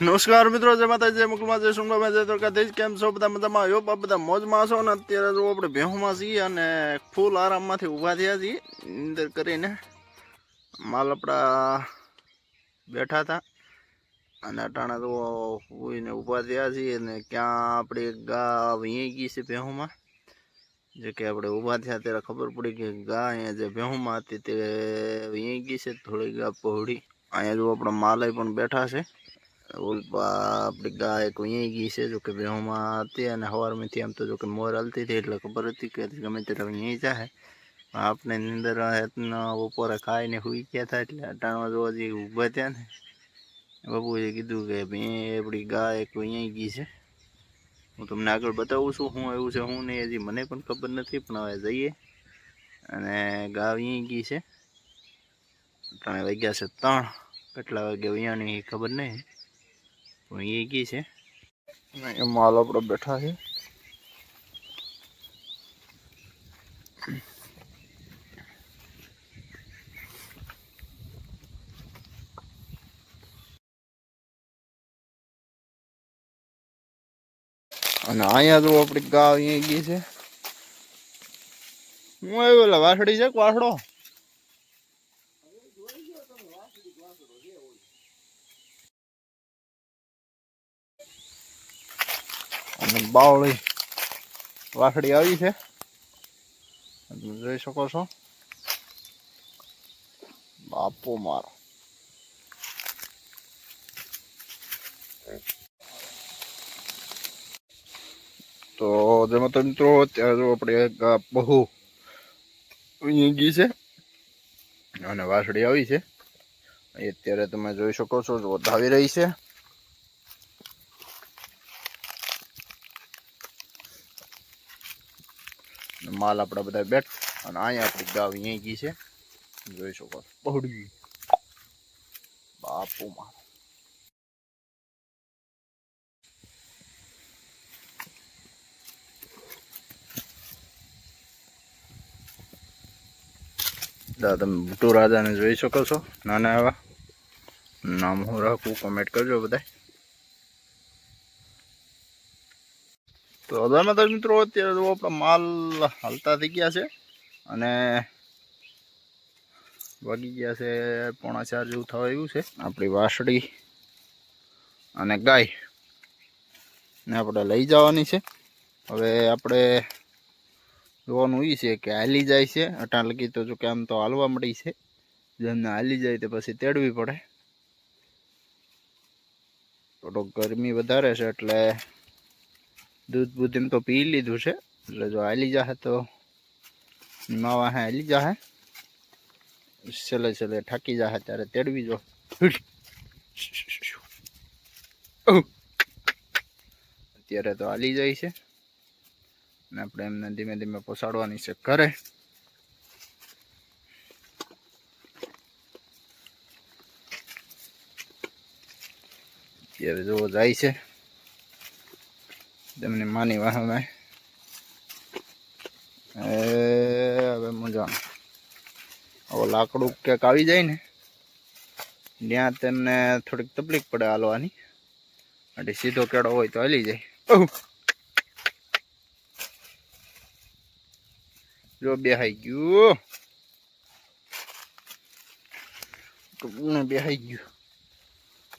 નમસ્કાર મિત્રો, જય માતાજી, જય મુકુલમાં, જય સુંગમાં, જય દ્વારકાધીશ. કેમ છો બધા? મજામાં આવ્યો બધા મોજમાં છો ને? અત્યારે જો આપણે ભેહુમાં છીએ અને ફૂલ આરામમાંથી ઊભા થયા છીએ અંદર કરીને. માલ આપણા બેઠા હતા અને અટાણા તો ઉઈને ઊભા થયા છીએ અને ક્યાં આપણે ગા વહી ગઈ છે ભેહુમાં. જે કે આપણે ઊભા થયા ત્યારે ખબર પડી કે ગા અહીંયા જે ભેહુમાં હતી તે વહી ગઈ છે. થોડી ગા પહોળી અહીંયા જો આપણા માલય પણ બેઠા છે. આપણી ગાય કોઈ ગઈ છે, જો કે ભેહુમાં હતી અને સવારમાંથી આમ તો જો કે મોર હાલતી હતી એટલે ખબર હતી કે ગમે ત્યારે અહીં જાય. આપણે નીંદર બપોરે ખાઈને સુઈ ગયા હતા એટલે અટાણમાં જોવા જઈએ ઊભા થયા ને બાપુએ કીધું કે આપણી ગાય કોઈ ગઈ છે. હું તમને આગળ બતાવું છું શું એવું છે શું નહીં, હજી મને પણ ખબર નથી, પણ હવે જઈએ. અને ગાય અહીં ગઈ છે. અટાણે વાગ્યા છે 3, કેટલા વાગે અહીંયાની ખબર નહીં, અહીં ગઈ છે. માલ આપણે બેઠા છે. અને અહીંયા જો આપણી ગાય અહીં ગઈ છે. હું આવ્યો વાસડી છે વાસડો અને બાવળી વાસડી આવી છે, તમે જોઈ શકો છો. બાપો મારો તો જેમાં તો મિત્રો અત્યારે જો આપણે બહુ ગઈ છે અને વાસળી આવી છે. અત્યારે તમે જોઈ શકો છો ધાવી રહી છે. માલ આપણે બધા બેઠ અને અહીંયા આપણી ગાવ અહીં ગઈ છે, જોઈ શકો બહુડી. બાપુ માં તમે ભૂટુ રાજાને જોઈ શકો છો. નાના એવા નામ હું રાખું, કોમેન્ટ કરજો બધા. તો હજારમાં મિત્રો અત્યારે જો આપણા માલ હાલતા થઈ ગયા છે અને વાગી ગયા છે 3:45 જેવું થવા આવ્યું છે. આપણી વાસળી અને ગાય ને આપણે લઈ જવાની છે. હવે આપણે જોવાનું એ છે કે હાલી જાય છે. અટાણ લગી તો જો કે આમ તો હાલવા મળી છે, જેમને હાલી જાય તો પછી તેડવી પડે. થોડોક ગરમી વધારે છે એટલે દૂધ બૂધ એમ તો પી લીધું છે, એટલે જો હાલી જાહે તો માવા હાલી જાહે. છેલ્લે છેલ્લે થાકી જાહે ત્યારે તેડવી જો. અત્યારે તો હાલી જાય છે ને આપણે એમને ધીમે ધીમે પહોંચાડવાની છે ઘરે. અત્યારે જો જાય છે તેમની માની વાહમાં. હવે મજા હવે લાકડું ક્યાંક આવી જાય ને ત્યાં તેમને થોડીક તકલીફ પડે હાલવાની, એટલે સીધો કેળો હોય તો હાલી જાય. જો બેહાઈ ગયું, બેહાઈ ગયું.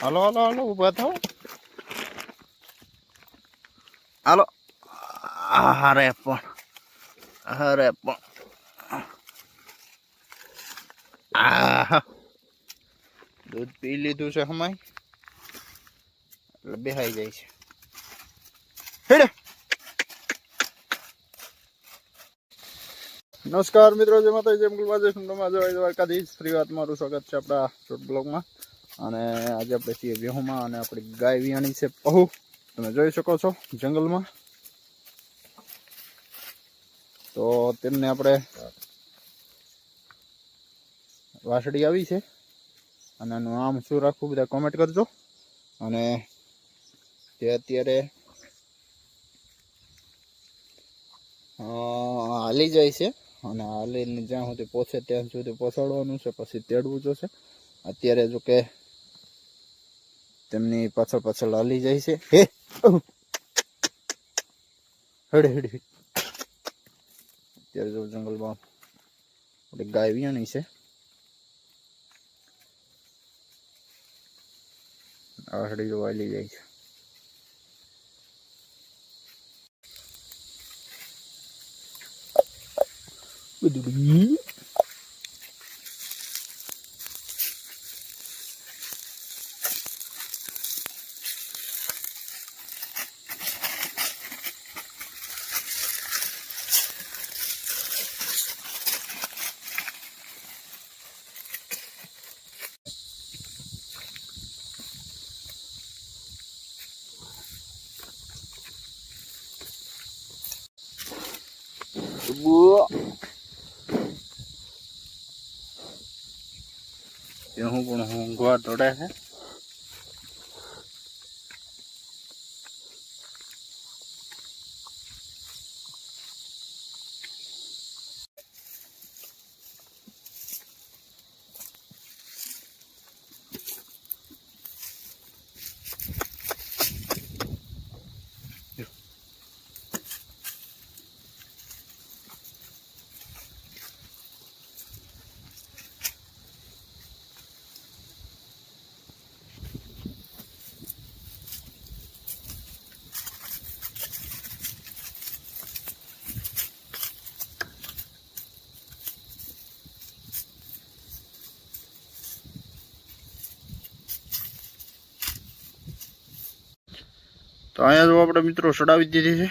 હાલો હાલો હાલો ઉભા થાવ, હાલો. હારે પણ દૂધ પી લીધું છે હમાય એટલે બેહાઈ જાય છે. હેડે. નમસ્કાર મિત્રો, જય માતાજી, જય મુકુલમાં, જય સુંદરમાં, જય દ્વારકાધીશ. ફરી વાત મારું સ્વાગત છે આપણા શોર્ટ બ્લોગમાં. અને આજે આપણે છીએ વેહુમાં અને આપણી ગાય વિયાણી છે પહુ, તમે જોઈ શકો છો જંગલમાં. તો તેમને આપણે વાસળી આવી છે અને આનું નામ શું રાખવું બધા કોમેન્ટ કરજો. અને તે અત્યારે હાલી જાય છે અને હાલીને જ્યાં સુધી પહોંચે ત્યાં સુધી પહોંચાડવાનું છે, પછી તેડવું જોશે. અત્યારે જો કે તેમની પાછળ પાછળ હાલી જાય છે. હે હડે હડે અત્યારે જો જંગલમાં ગાય વિયાણી છે. આ હડી જો હાલી જાય છે. બધું હું પણ ઊંઘવા દોડે છે. તો અહીંયા જો આપણે મિત્રો ચડાવી દીધી છે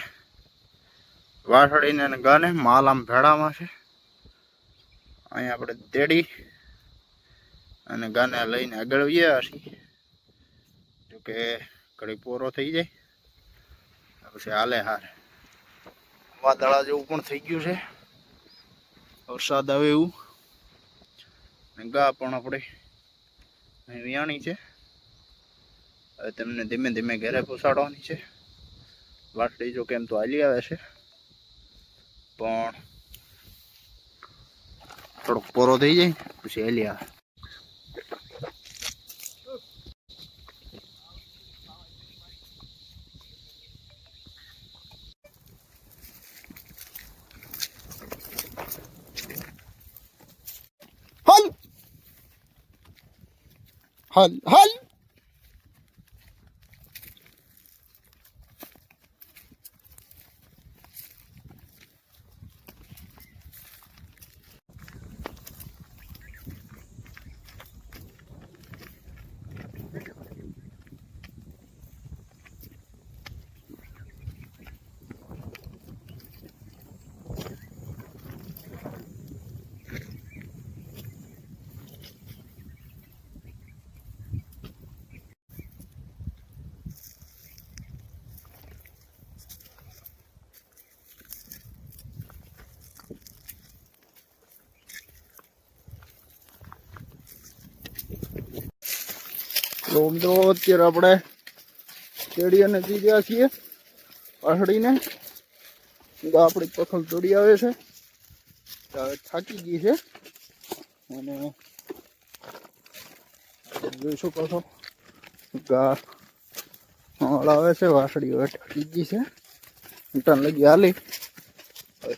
વાસળીને અને ગાને. માલ આમ ભેડામાં છે. અહીંયા આપણે તેડી અને ગાને લઈને આગળ વ્યા છીએ. જોકે ઘડી પોરો થઈ જાય પછી હાલે હારે. વાદળા જેવું પણ થઈ ગયું છે, વરસાદ આવે એવું. અને ગા પણ આપણે વિયાણી છે. હવે તેમને ધીમે ધીમે ઘરે પહોંચાડવાની છે. વાસળી જો કેમ તો હાલી આવે છે, પણ થોડોક પોરો થઈ જાય પછી હાલી આવે. હાલ હાલ હાલ. તો મિત્રો અત્યારે આપણે તેડી અને જઈ ગયા છીએ વાસળીને. આપણી પખલ તોડી આવે છે, થાકી ગઈ છે. અને જોઈ શકો છો ગા આવે છે. વાસળી હવે થાકી ગઈ છે. ટન લગી હાલી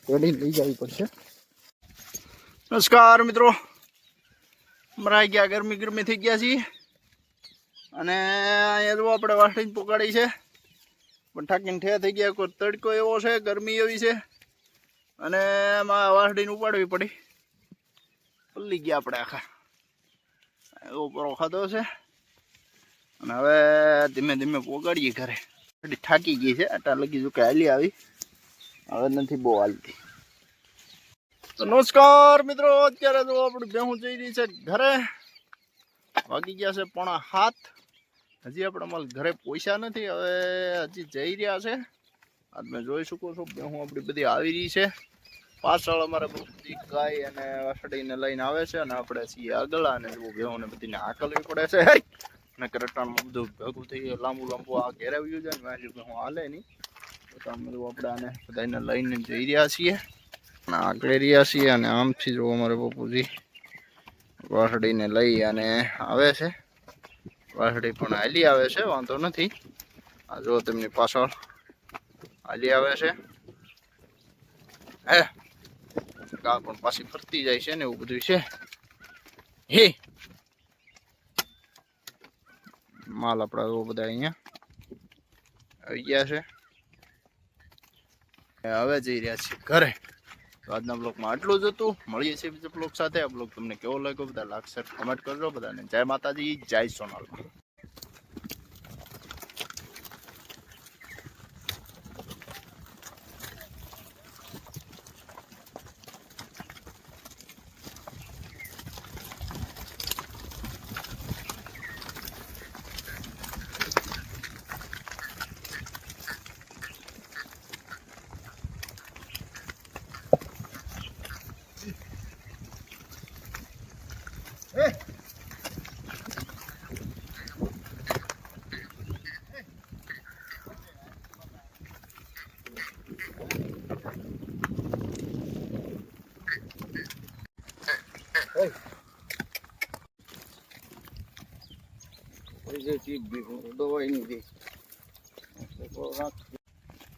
તેડી લઈ જવી પડશે. નમસ્કાર મિત્રો, મરાઈ ગયા, ગરમી ગરમી થઈ ગયા છીએ. અને અહીંયા જો આપણે વાસળી પોકાડી છે, પણ થાકીને ઠે થઈ ગયા. કોઈ તડકો એવો છે, ગરમી એવી છે, અને એમાં વાસળીને ઉપાડવી પડી. પલ્લી ગયા આપણે આખા. એવો પરો ખાધો છે. અને હવે ધીમે ધીમે પોગાડીએ ઘરે. થાકી ગઈ છે, આટા લગી જો કે હાલી આવી, હવે નથી બહુ હાલતી. તો નમસ્કાર મિત્રો, અત્યારે જો આપણે ભેહું જઈ રહી છે ઘરે. વાગી ગયા છે 6:30. હજી આપણે માલ ઘરે પહોંચ્યા નથી, હવે હજી જઈ રહ્યા છે. આ તમે જોઈ શકો છો ભેહું આપણી બધી આવી રહી છે. પાછળ અમારે બધી ગાય અને વાસળીને લઈને આવે છે, અને આપણે છીએ આગળ. અને ભેહુંને બધીને હાકલવી પડે છે. અને કરટાણમાં બધું ભેગું થઈ લાંબુ લાંબુ આ ઘેરાવ્યું છે ને વાંચી ભેહું હાલે નહીં. તો આપણે આને બધાને લઈને જઈ રહ્યા છીએ અને આગળ રહ્યા છીએ. અને આમથી જો અમારે પપ્પુજી વાસળીને લઈ અને આવે છે. વાસળી પણ હાલી આવે છે, વાંધો નથી. આ જો તેમની પાછળ હાલી આવે છે. હે ગા પણ પાછી ફરતી જાય છે ને એવું બધું છે. હે માલ આપણા એવો બધા અહીંયા આવી ગયા છે. હવે જઈ રહ્યા છીએ ઘરે. તો આજના બ્લોગમાં આટલું જ હતું. મળીએ છીએ બીજા બ્લોગ સાથે. આ બ્લોગ તમને કેવો લાગ્યો બધા લાઈક શેર કમેન્ટ કરજો. બધાને જય માતાજી, જય સોનાલમાં.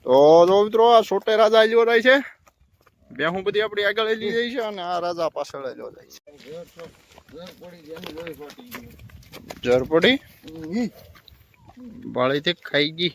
તો જો મિત્રો આ છોટે રાજા આલ્યો જાય છે. બેહું બધી આપડી આગળ લઈ જાય છે અને આ રાજા પાછળ આલ્યો જાય છે. જર પડી બાળી થી ખાઈ ગઈ.